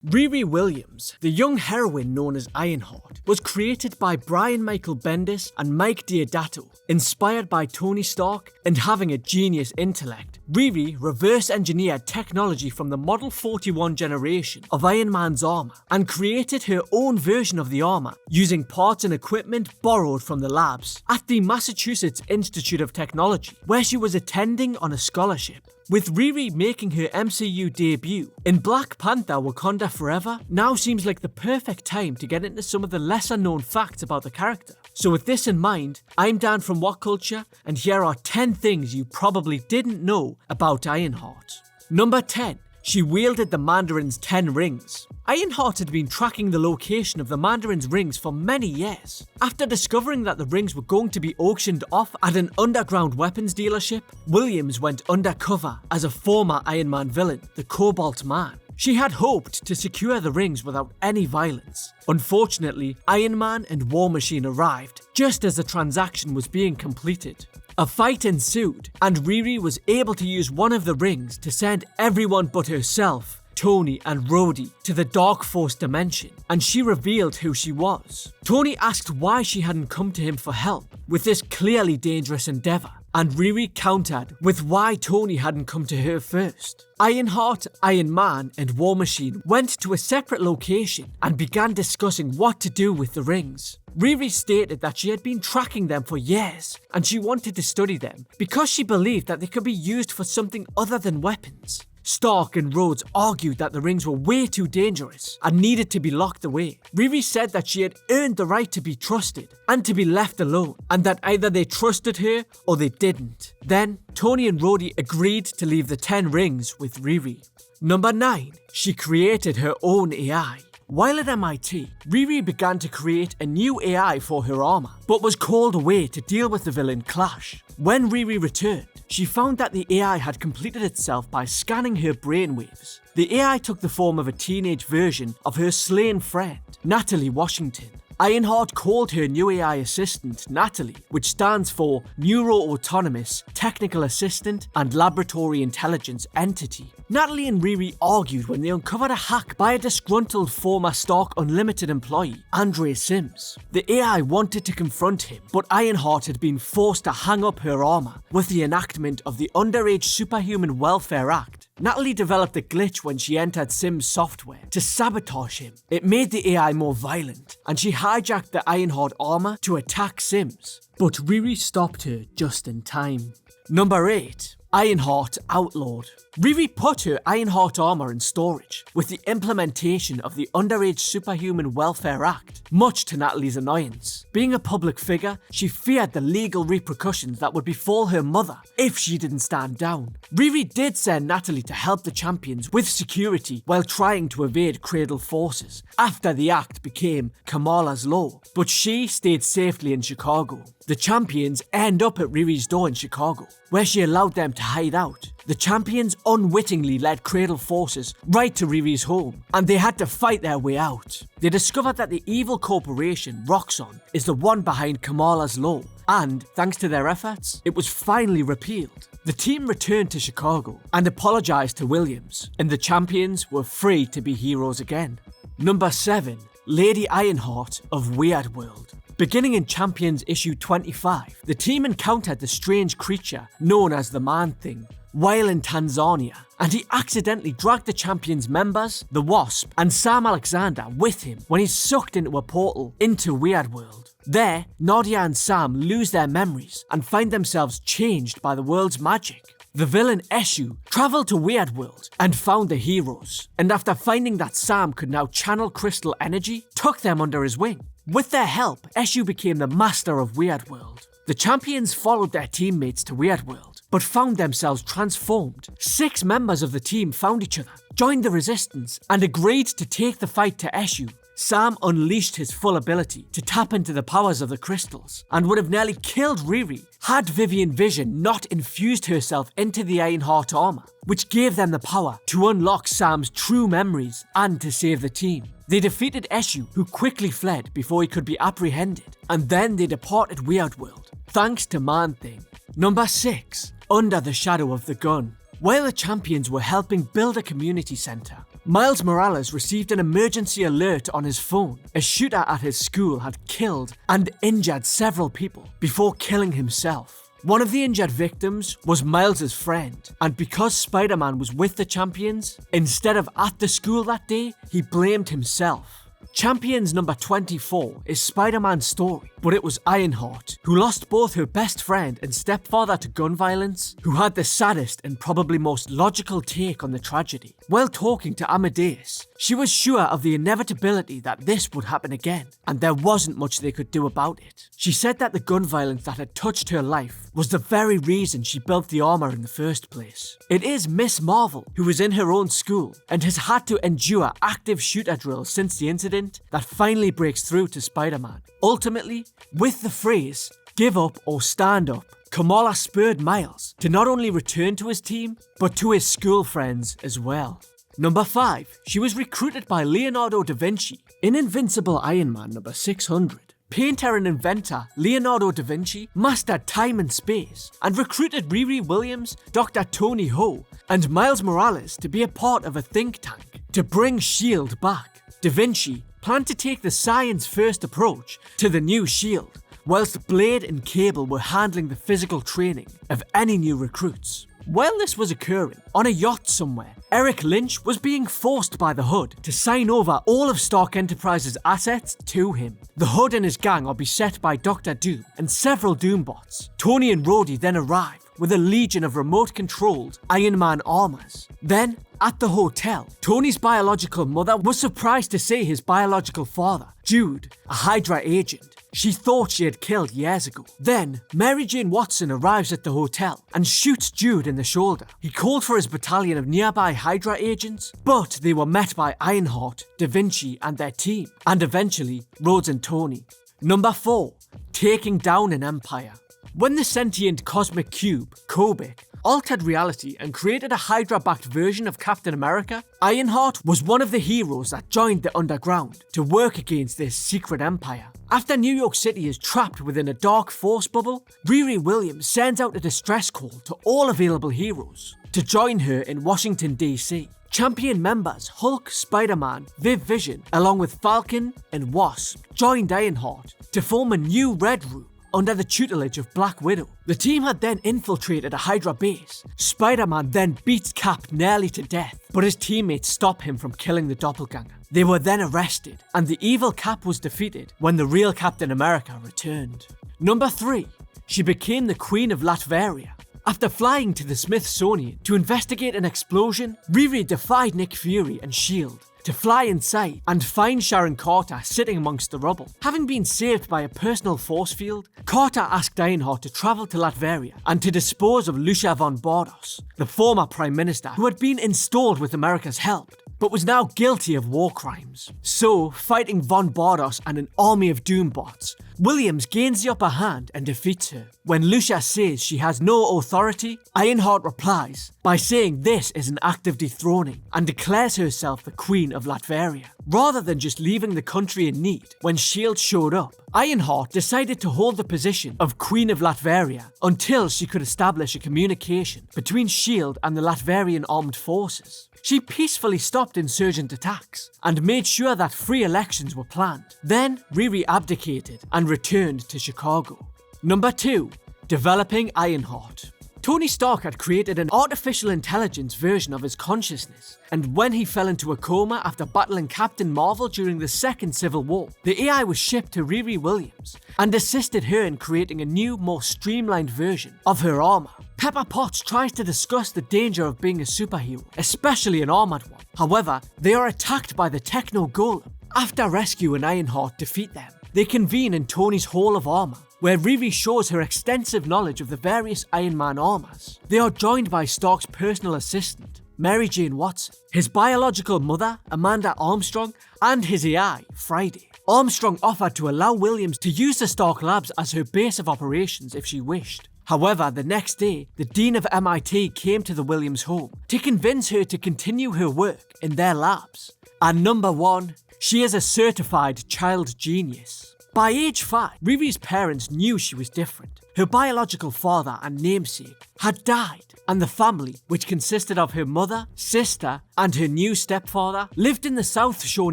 Riri Williams, the young heroine known as Ironheart, was created by Brian Michael Bendis and Mike Deodato, inspired by Tony Stark and having a genius intellect. Riri reverse-engineered technology from the Model 41 generation of Iron Man's armour and created her own version of the armour using parts and equipment borrowed from the labs at the Massachusetts Institute of Technology, where she was attending on a scholarship. With Riri making her MCU debut in Black Panther Wakanda Forever, now seems like the perfect time to get into some of the lesser known facts about the character. So with this in mind, I'm Dan from What Culture, and here are 10 things you probably didn't know about Ironheart. Number 10. She wielded the Mandarin's 10 rings. Ironheart had been tracking the location of the Mandarin's rings for many years. After discovering that the rings were going to be auctioned off at an underground weapons dealership, Williams went undercover as a former Iron Man villain, the Cobalt Man. She had hoped to secure the rings without any violence. Unfortunately, Iron Man and War Machine arrived just as the transaction was being completed. A fight ensued, and Riri was able to use one of the rings to send everyone but herself, Tony and Rhodey to the Dark Force dimension, and she revealed who she was. Tony asked why she hadn't come to him for help with this clearly dangerous endeavour, and Riri countered with why Tony hadn't come to her first. Ironheart, Iron Man and War Machine went to a separate location and began discussing what to do with the rings. Riri stated that she had been tracking them for years and she wanted to study them because she believed that they could be used for something other than weapons. Stark and Rhodes argued that the rings were way too dangerous and needed to be locked away. Riri said that she had earned the right to be trusted and to be left alone, and that either they trusted her or they didn't. Then, Tony and Rhodey agreed to leave the 10 rings with Riri. Number 9. She created her own AI. While at MIT, Riri began to create a new AI for her armour, but was called away to deal with the villain Clash. When Riri returned, she found that the AI had completed itself by scanning her brainwaves. The AI took the form of a teenage version of her slain friend, Natalie Washington. Ironheart called her new AI assistant Natalie, which stands for Neuro-Autonomous Technical Assistant and Laboratory Intelligence Entity. Natalie and Riri argued when they uncovered a hack by a disgruntled former Stark Unlimited employee, Andre Sims. The AI wanted to confront him, but Ironheart had been forced to hang up her armour with the enactment of the Underage Superhuman Welfare Act. Natalie developed a glitch when she entered Sims' software to sabotage him. It made the AI more violent, and she hijacked the Ironheart armour to attack Sims. But Riri stopped her just in time. Number 8. Ironheart Outlawed. Riri put her Ironheart armour in storage with the implementation of the Underage Superhuman Welfare Act, much to Natalie's annoyance. Being a public figure, she feared the legal repercussions that would befall her mother if she didn't stand down. Riri did send Natalie to help the champions with security while trying to evade Cradle forces after the act became Kamala's law, but she stayed safely in Chicago. The champions end up at Riri's door in Chicago, where she allowed them to hide out. The champions unwittingly led Cradle forces right to Riri's home, and they had to fight their way out. They discovered that the evil corporation, Roxxon, is the one behind Kamala's law, and, thanks to their efforts, it was finally repealed. The team returned to Chicago and apologised to Williams, and the champions were free to be heroes again. Number 7. Lady Ironheart of WEIRDWORLD. Beginning in Champions issue 25, the team encountered the strange creature known as the Man-Thing while in Tanzania, and he accidentally dragged the Champions members, the Wasp, and Sam Alexander with him when he's sucked into a portal into WEIRDWORLD. There, Nadia and Sam lose their memories and find themselves changed by the world's magic. The villain Eshu travelled to WEIRDWORLD and found the heroes, and after finding that Sam could now channel crystal energy, took them under his wing. With their help, Eshu became the master of WEIRDWORLD. The champions followed their teammates to WEIRDWORLD, but found themselves transformed. 6 members of the team found each other, joined the resistance, and agreed to take the fight to Eshu. Sam unleashed his full ability to tap into the powers of the crystals, and would have nearly killed Riri had Vivian Vision not infused herself into the Ironheart armour, which gave them the power to unlock Sam's true memories and to save the team. They defeated Eshu, who quickly fled before he could be apprehended, and then they departed WEIRDWORLD, thanks to Man-Thing. Number 6. Under the Shadow of the Gun. While the champions were helping build a community centre, Miles Morales received an emergency alert on his phone. A shooter at his school had killed and injured several people before killing himself. One of the injured victims was Miles' friend, and because Spider-Man was with the Champions, instead of at the school that day, he blamed himself. Champions number 24 is Spider-Man's story, but it was Ironheart, who lost both her best friend and stepfather to gun violence, who had the saddest and probably most logical take on the tragedy. While talking to Amadeus, she was sure of the inevitability that this would happen again, and there wasn't much they could do about it. She said that the gun violence that had touched her life was the very reason she built the armor in the first place. It is Miss Marvel, who is in her own school and has had to endure active shooter drills since the incident, that finally breaks through to Spider-Man. Ultimately, with the phrase, "give up or stand up," Kamala spurred Miles to not only return to his team, but to his school friends as well. Number 5, she was recruited by Leonardo da Vinci in Invincible Iron Man number 600. Painter and inventor Leonardo da Vinci mastered time and space and recruited Riri Williams, Dr. Tony Ho, and Miles Morales to be a part of a think tank to bring S.H.I.E.L.D. back. Da Vinci planned to take the science-first approach to the new S.H.I.E.L.D., whilst Blade and Cable were handling the physical training of any new recruits. While this was occurring, on a yacht somewhere, Eric Lynch was being forced by the Hood to sign over all of Stark Enterprises' assets to him. The Hood and his gang are beset by Doctor Doom and several Doombots. Tony and Rhodey then arrive with a legion of remote-controlled Iron Man armors. Then, at the hotel, Tony's biological mother was surprised to see his biological father, Jude, a Hydra agent she thought she had killed years ago. Then, Mary Jane Watson arrives at the hotel and shoots Jude in the shoulder. He called for his battalion of nearby Hydra agents, but they were met by Ironheart, Da Vinci and their team, and eventually Rhodes and Tony. Number 4, taking down an empire. When the sentient cosmic cube, Kobik, altered reality and created a Hydra-backed version of Captain America, Ironheart was one of the heroes that joined the Underground to work against this secret empire. After New York City is trapped within a dark force bubble, Riri Williams sends out a distress call to all available heroes to join her in Washington, D.C. Champion members Hulk, Spider-Man, Viv Vision, along with Falcon and Wasp, joined Ironheart to form a new Red Room under the tutelage of Black Widow. The team had then infiltrated a Hydra base. Spider-Man then beats Cap nearly to death, but his teammates stop him from killing the doppelganger. They were then arrested, and the evil Cap was defeated when the real Captain America returned. Number 3, she became the Queen of Latveria. After flying to the Smithsonian to investigate an explosion, Riri defied Nick Fury and S.H.I.E.L.D. to fly inside and find Sharon Carter sitting amongst the rubble. Having been saved by a personal force field, Carter asked Ironheart to travel to Latveria and to dispose of Lucia von Bardos, the former Prime Minister who had been installed with America's help, but was now guilty of war crimes. So, fighting von Bardos and an army of Doombots, Williams gains the upper hand and defeats her. When Lucia says she has no authority, Ironheart replies by saying this is an act of dethroning and declares herself the Queen of Latveria. Rather than just leaving the country in need when S.H.I.E.L.D. showed up, Ironheart decided to hold the position of Queen of Latveria until she could establish a communication between S.H.I.E.L.D. and the Latverian armed forces. She peacefully stopped insurgent attacks and made sure that free elections were planned. Then, Riri abdicated and returned to Chicago. Number 2, developing Ironheart. Tony Stark had created an artificial intelligence version of his consciousness, and when he fell into a coma after battling Captain Marvel during the Second Civil War, the AI was shipped to Riri Williams and assisted her in creating a new, more streamlined version of her armor. Pepper Potts tries to discuss the danger of being a superhero, especially an armored one. However, they are attacked by the Techno Golem. After Rescue and Ironheart defeat them, they convene in Tony's Hall of Armor, where Riri shows her extensive knowledge of the various Iron Man armors. They are joined by Stark's personal assistant, Mary Jane Watson, his biological mother, Amanda Armstrong, and his AI, Friday. Armstrong offered to allow Williams to use the Stark Labs as her base of operations if she wished. However, the next day, the Dean of MIT came to the Williams home to convince her to continue her work in their labs. And number 1, she is a certified child genius. By age 5, Riri's parents knew she was different. Her biological father and namesake had died, and the family, which consisted of her mother, sister, and her new stepfather, lived in the South Shore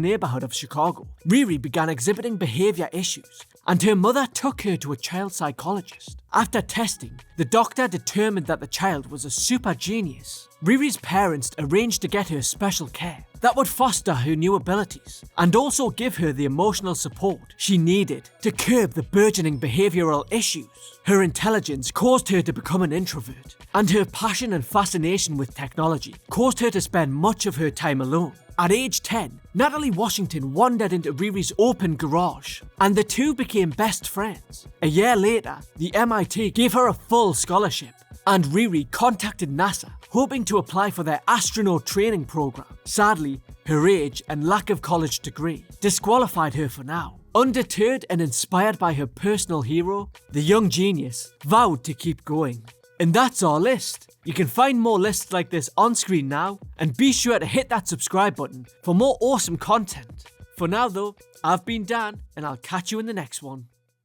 neighborhood of Chicago. Riri began exhibiting behavior issues, and her mother took her to a child psychologist. After testing, the doctor determined that the child was a super genius. Riri's parents arranged to get her special care that would foster her new abilities and also give her the emotional support she needed to curb the burgeoning behavioral issues. Her intelligence caused her to become an introvert, and her passion and fascination with technology caused her to spend much of her time alone. At age 10, Natalie Washington wandered into Riri's open garage, and the two became best friends. A year later, the MIT gave her a full scholarship, and Riri contacted NASA, hoping to apply for their astronaut training program. Sadly, her age and lack of college degree disqualified her for now. Undeterred and inspired by her personal hero, the young genius vowed to keep going. And that's our list. You can find more lists like this on screen now, and be sure to hit that subscribe button for more awesome content. For now though, I've been Dan, and I'll catch you in the next one.